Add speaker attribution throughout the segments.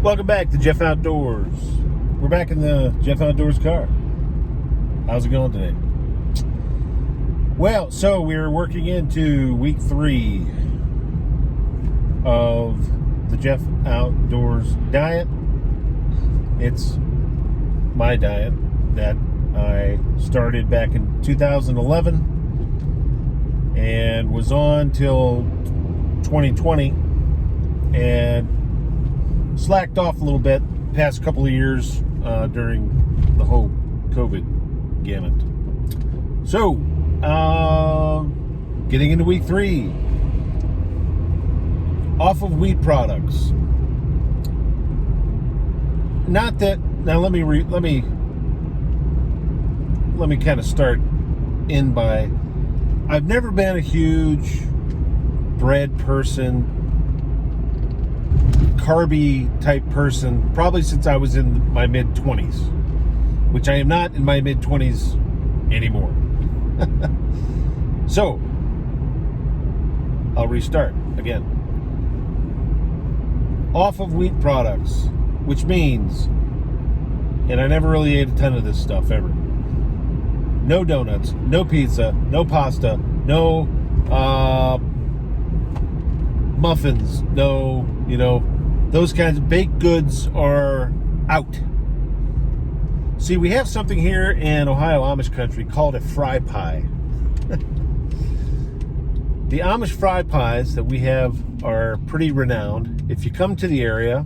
Speaker 1: Welcome back to Geoff Outdoors. We're back in the Geoff Outdoors car. How's it going today? Well, so we're working into week 3 of the Geoff Outdoors diet. It's my diet that I started back in 2011 and was on till 2020 and slacked off a little bit past couple of years during the whole COVID gamut. So, getting into week 3, off of wheat products. Not that now. Let me kind of start in by. I've never been a huge bread person, carby type person, probably since I was in my mid-20s, which I am not in my mid-20s anymore. So, I'll restart again. Off of wheat products, which means, and I never really ate a ton of this stuff ever. No donuts, no pizza, no pasta, no muffins, no, those kinds of baked goods are out. See, we have something here in Ohio Amish country called a fry pie. The Amish fry pies that we have are pretty renowned. If you come to the area,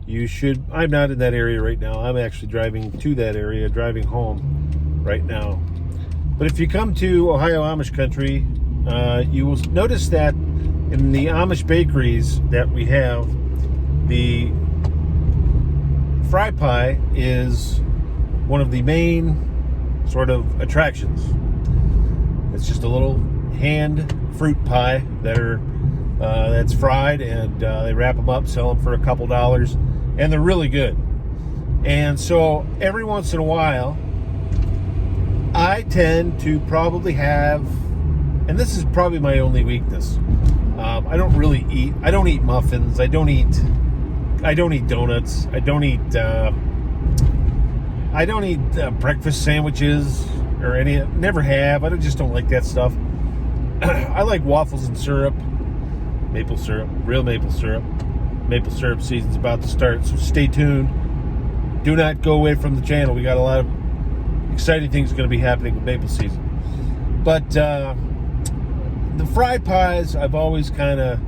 Speaker 1: you should. I'm not in that area right now. I'm actually driving to that area, driving home right now. But if you come to Ohio Amish country, you will notice that in the Amish bakeries that we have, the fry pie is one of the main sort of attractions. It's just a little hand fruit pie that's fried, and they wrap them up, sell them for a couple dollars, and they're really good. And so every once in a while, I tend to probably have, and this is probably my only weakness. I don't eat muffins. I don't eat donuts. I don't eat breakfast sandwiches or any. Never have. I just don't like that stuff. I like waffles and syrup, maple syrup, real maple syrup. Maple syrup season's about to start, so stay tuned. Do not go away from the channel. We got a lot of exciting things going to be happening with maple season. But the fry pies, I've always kind of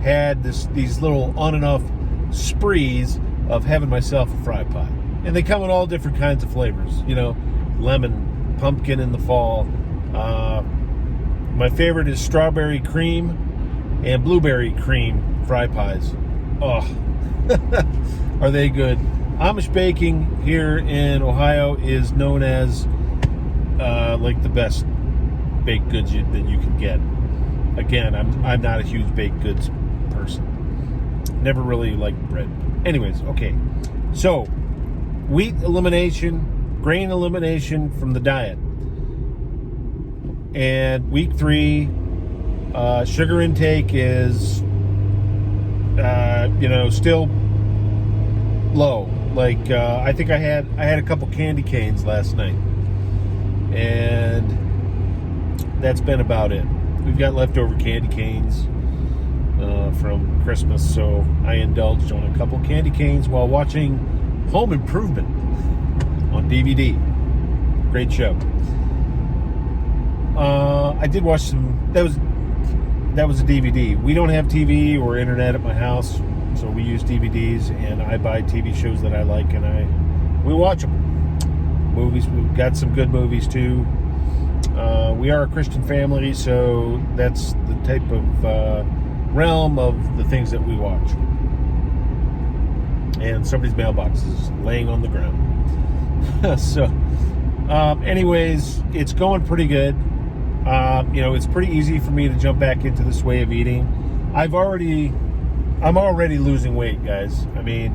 Speaker 1: had these little on and off sprees of having myself a fry pie. And they come in all different kinds of flavors. Lemon, pumpkin in the fall. My favorite is strawberry cream and blueberry cream fry pies. Oh, are they good? Amish baking here in Ohio is known as like the best baked goods that you can get. Again, I'm not a huge baked goods person. Never really liked bread. Anyways, okay. So, wheat elimination, grain elimination from the diet. And week 3, sugar intake is, still low. Like, I think I had a couple candy canes last night. And that's been about it. We've got leftover candy canes from Christmas, so I indulged on a couple candy canes while watching Home Improvement on DVD. Great show. I did watch some. That was a DVD. We don't have TV or internet at my house, so we use DVDs, and I buy TV shows that I like, and we watch them. Movies, we've got some good movies too. We are a Christian family, so that's the type of realm of the things that we watch. And somebody's mailbox is laying on the ground. So, anyways, it's going pretty good. It's pretty easy for me to jump back into this way of eating. I'm already losing weight, guys. I mean,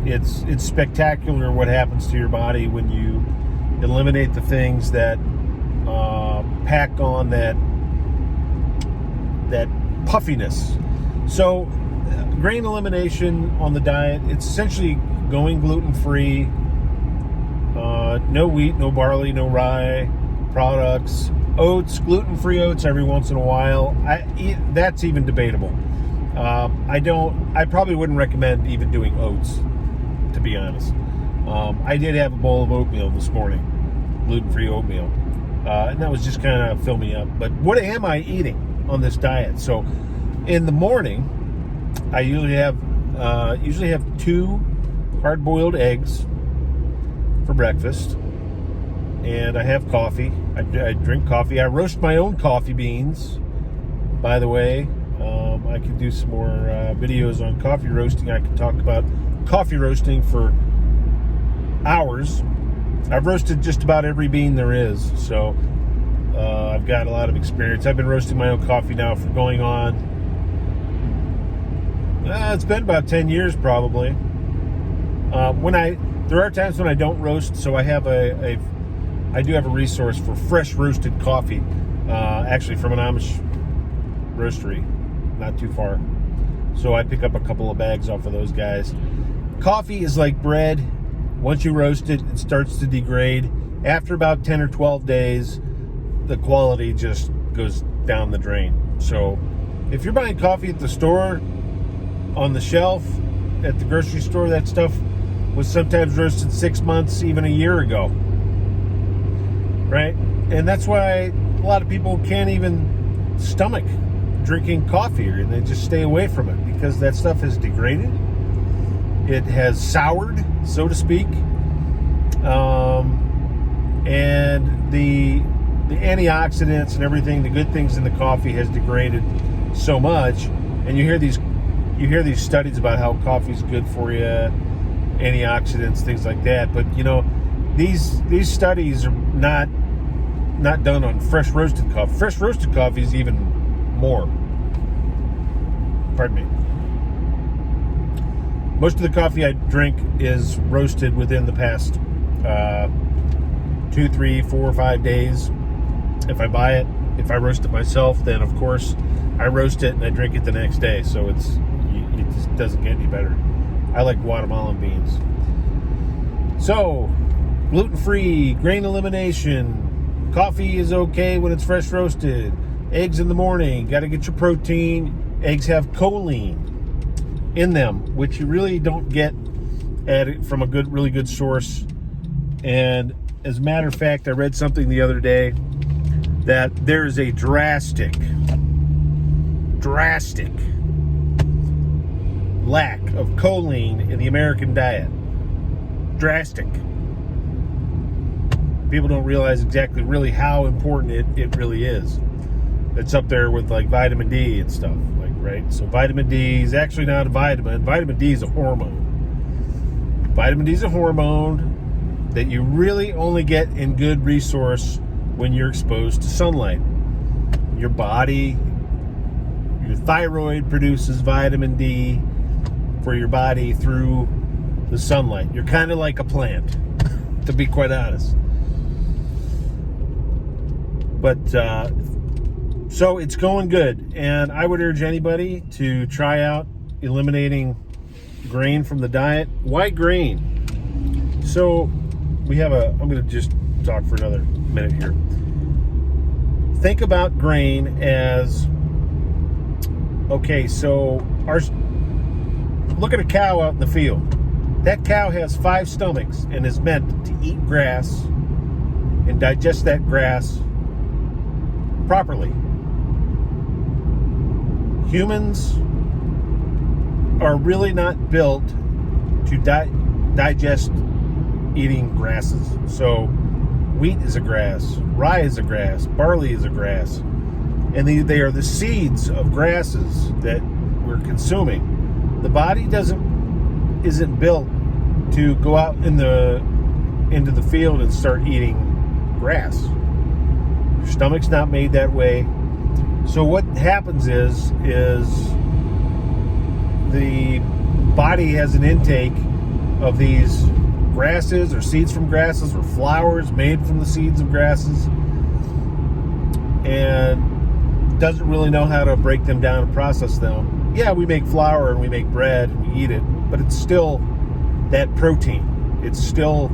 Speaker 1: it's spectacular what happens to your body when you eliminate the things that pack on that puffiness. So, grain elimination on the diet, it's essentially going gluten-free, no wheat, no barley, no rye products, oats, gluten-free oats every once in a while. That's even debatable. I probably wouldn't recommend even doing oats, to be honest. I did have a bowl of oatmeal this morning, gluten-free oatmeal, and that was just kind of fill me up. But what am I eating on this diet? So in the morning, I usually have 2 hard-boiled eggs for breakfast, and I have coffee. I drink coffee. I roast my own coffee beans, by the way. I can do some more videos on coffee roasting. I can talk about coffee roasting for hours. I've roasted just about every bean there is, so I've got a lot of experience. I've been roasting my own coffee now for going on, it's been about 10 years probably. There are times when I don't roast, so I do have a resource for fresh roasted coffee, actually from an Amish roastery, not too far. So I pick up a couple of bags off of those guys. Coffee is like bread. Once you roast it, it starts to degrade. After about 10 or 12 days, the quality just goes down the drain. So if you're buying coffee at the store, on the shelf, at the grocery store, that stuff was sometimes roasted 6 months, even a year ago. Right? And that's why a lot of people can't even stomach drinking coffee, and they just stay away from it because that stuff has degraded. It has soured, so to speak. And the antioxidants and everything, the good things in the coffee has degraded so much. And you hear these studies about how coffee's good for you, antioxidants, things like that. But these studies are not done on fresh roasted coffee. Fresh roasted coffee is even more. Pardon me. Most of the coffee I drink is roasted within the past 2, 3, 4, 5 days. If I buy it, if I roast it myself, then of course I roast it and I drink it the next day. So it just doesn't get any better. I like Guatemalan beans. So, gluten-free, grain elimination, coffee is okay when it's fresh roasted. Eggs in the morning, got to get your protein. Eggs have choline in them, which you really don't get from a really good source. And as a matter of fact, I read something the other day that there is a drastic lack of choline in the American diet. Drastic. People don't realize exactly really how important it really is. It's up there with like vitamin D and stuff, right? So vitamin D is actually not a vitamin. Vitamin D is a hormone. Vitamin D is a hormone that you really only get in good resource when you're exposed to sunlight. Your body, your thyroid produces vitamin D for your body through the sunlight. You're kind of like a plant, to be quite honest. But so it's going good, and I would urge anybody to try out eliminating grain from the diet. Why grain? So I'm going to just talk for another minute here. Think about grain as, okay, so look at a cow out in the field. That cow has 5 stomachs and is meant to eat grass and digest that grass properly. Humans are really not built to digest eating grasses. So wheat is a grass, rye is a grass, barley is a grass, and they are the seeds of grasses that we're consuming. The body isn't built to go out into the field and start eating grass. Your stomach's not made that way. So what happens is the body has an intake of these grasses or seeds from grasses or flowers made from the seeds of grasses, and doesn't really know how to break them down and process them. yeah, we make flour and we make bread and we eat it, but it's still that protein. It's still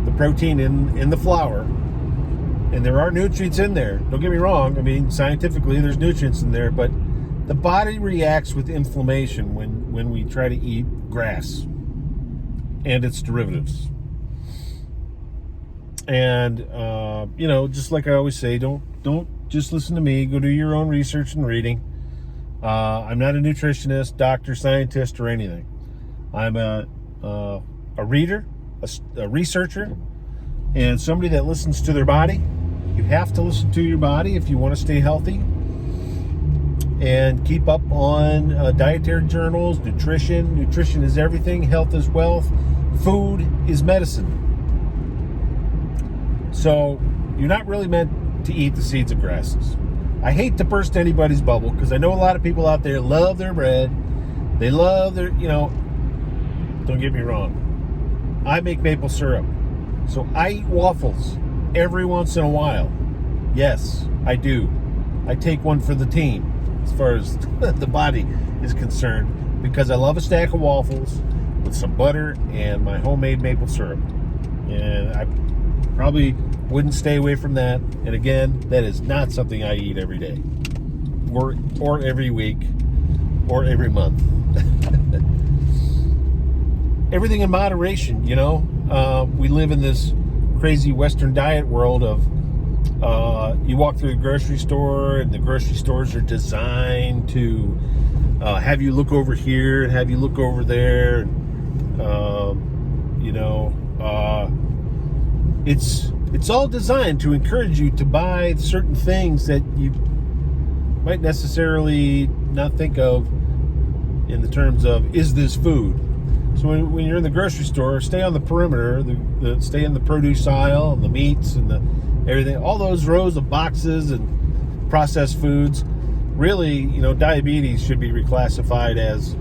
Speaker 1: the protein in the flour. And there are nutrients in there. Don't get me wrong. I mean, scientifically, there's nutrients in there, but the body reacts with inflammation when we try to eat grass and its derivatives. And, just like I always say, don't just listen to me. Go do your own research and reading. I'm not a nutritionist, doctor, scientist, or anything. I'm a reader, a researcher, and somebody that listens to their body. You have to listen to your body if you want to stay healthy. And keep up on dietary journals, nutrition. Nutrition is everything. Health is wealth. Food is medicine. So you're not really meant to eat the seeds of grasses. I hate to burst anybody's bubble because I know a lot of people out there love their bread. They love their, don't get me wrong. I make maple syrup. So I eat waffles every once in a while. Yes, I do. I take one for the team as far as the body is concerned because I love a stack of waffles with some butter and my homemade maple syrup. And I probably wouldn't stay away from that. And again, that is not something I eat every day or every week or every month. Everything in moderation, we live in this crazy Western diet world of you walk through the grocery store and the grocery stores are designed to have you look over here and have you look over there. It's all designed to encourage you to buy certain things that you might necessarily not think of in the terms of, is this food? So when you're in the grocery store, stay on the perimeter, stay in the produce aisle and the meats and everything, all those rows of boxes and processed foods. Really, diabetes should be reclassified as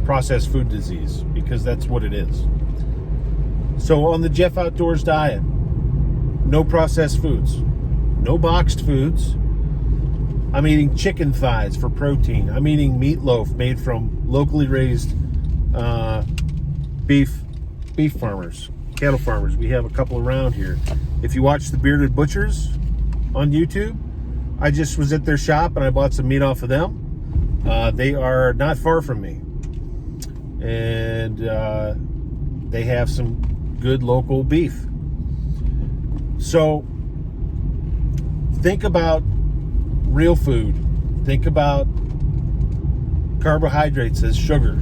Speaker 1: processed food disease because that's what it is. So on the Geoff Outdoors diet, no processed foods, no boxed foods. I'm eating chicken thighs for protein. I'm eating meatloaf made from locally raised beef farmers, cattle farmers. We have a couple around here. If you watch the Bearded Butchers on YouTube, I just was at their shop and I bought some meat off of them. They are not far from me. And they have some good local beef. So think about real food. Think about carbohydrates as sugar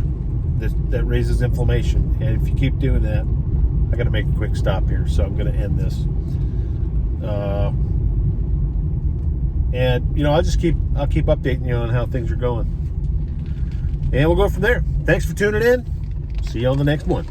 Speaker 1: that raises inflammation. And if you keep doing that, I got to make a quick stop here, so I'm going to end this. And I'll keep updating you on how things are going, and we'll go from there. Thanks for tuning in. See you on the next one.